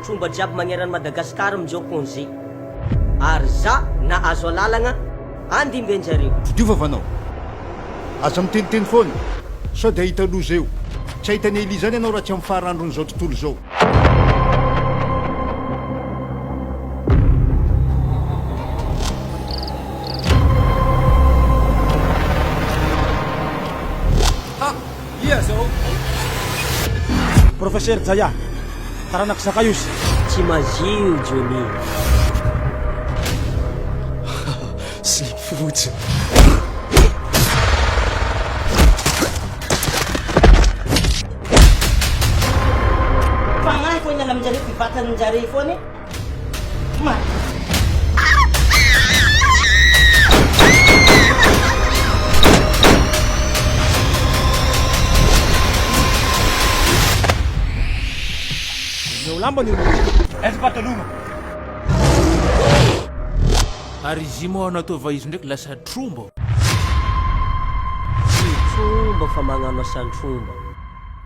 tromba jiaby magneran'i Madagasikara amin'izao konze ary za na azo alalagna andimbenjareo diova vanao aza miteniteny foana sao dia hita loza eo tsy ahitany eli zany ianao raha tsy amin'ny faharandron'izao tontolo izao ia zao professeur Jaya taranak sakayos tsy mazio Johnny slip fotsy fagnahy foana aminjareo fivatananjareo foany ma lamba ny patalomo ary izy moa nataova izy ndraiky lasa tromba tromba fa magnano asan-tromba